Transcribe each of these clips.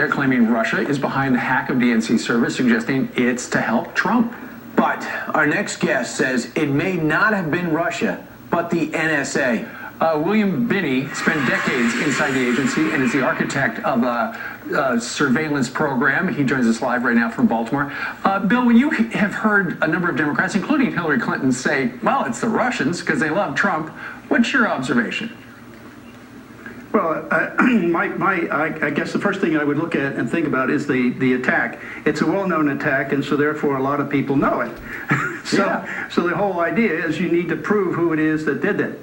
they're claiming Russia is behind the hack of DNC servers, suggesting it's to help Trump. But our next guest says it may not have been Russia, but the NSA. William Binney spent decades inside the agency and is the architect of a surveillance program. He joins us live right now from Baltimore. Bill, when you have heard a number of Democrats, including Hillary Clinton, say, well, it's the Russians because they love Trump, what's your observation? Well, I guess the first thing I would look at and think about is the attack. It's a well-known attack, and so therefore a lot of people know it. So the whole idea is you need to prove who it is that did it.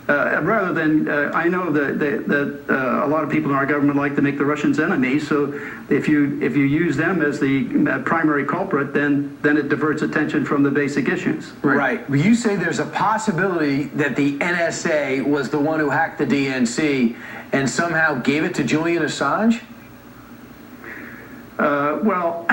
Rather than, I know that a lot of people in our government like to make the Russians enemies, so if you use them as the primary culprit, then it diverts attention from the basic issues. Right. But you say there's a possibility that the NSA was the one who hacked the DNC and somehow gave it to Julian Assange? Well,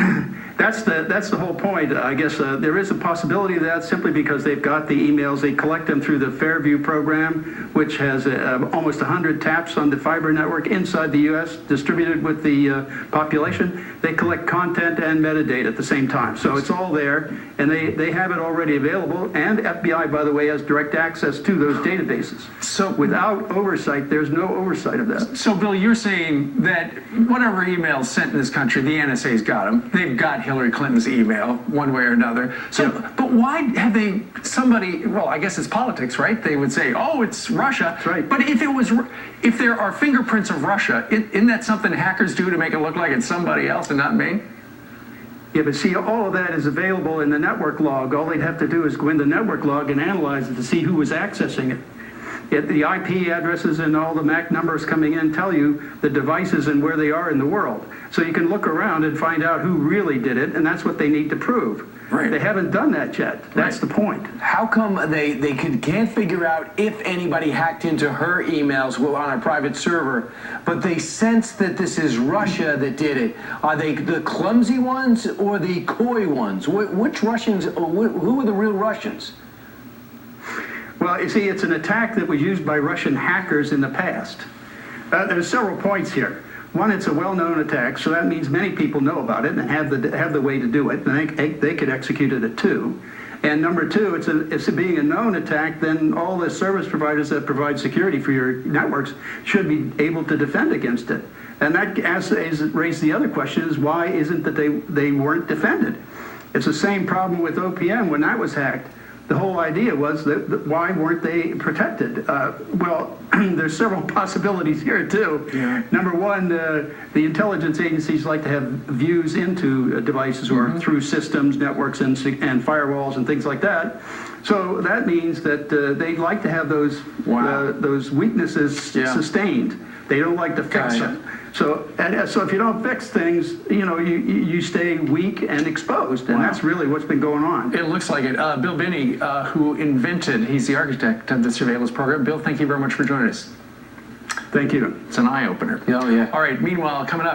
that's the whole point. I guess there is a possibility of that simply because they've got the emails. They collect them through the Fairview program, which has almost 100 taps on the fiber network inside the U.S. distributed with the population. They collect content and metadata at the same time. So it's all there, and they have it already available. And FBI, by the way, has direct access to those databases. So without oversight, there's no oversight of that. So, Bill, you're saying that whatever emails sent in this country, the NSA's got them. They've got Hillary Clinton's email one way or another. So, yeah. But why have they, well, I guess it's politics, right? They would say, oh, it's Russia. That's right. But if there are fingerprints of Russia, isn't that something hackers do to make it look like it's somebody else and not me? Yeah, but see, all of that is available in the network log. All they'd have to do is go in the network log and analyze it to see who was accessing it. The IP addresses and all the MAC numbers coming in tell you the devices and where they are in the world. So you can look around and find out who really did it, and that's what they need to prove. Right. They haven't done that yet. That's the point. How come they can't figure out if anybody hacked into her emails on a private server, but they sense that this is Russia that did it? Are they the clumsy ones or the coy ones? Which Russians, who are the real Russians? Well, you see, it's an attack that was used by Russian hackers in the past. There's several points here. One, it's a well-known attack, so that means many people know about it and have the way to do it, and they could execute it too. And number two, it's being a known attack, then all the service providers that provide security for your networks should be able to defend against it. And that raised the other question is why isn't that they weren't defended? It's the same problem with OPM when that was hacked. The whole idea was that why weren't they protected? Well, there's several possibilities here too. Yeah. Number one, the intelligence agencies like to have views into devices or through systems, networks, and firewalls and things like that. So that means that they like to have those weaknesses sustained. They don't like to fix them. So if you don't fix things, you stay weak and exposed, and that's really what's been going on. It looks like it. Bill Binney, he's the architect of the surveillance program. Bill, thank you very much for joining us. Thank you. It's an eye-opener. Oh, yeah. All right, meanwhile, coming up,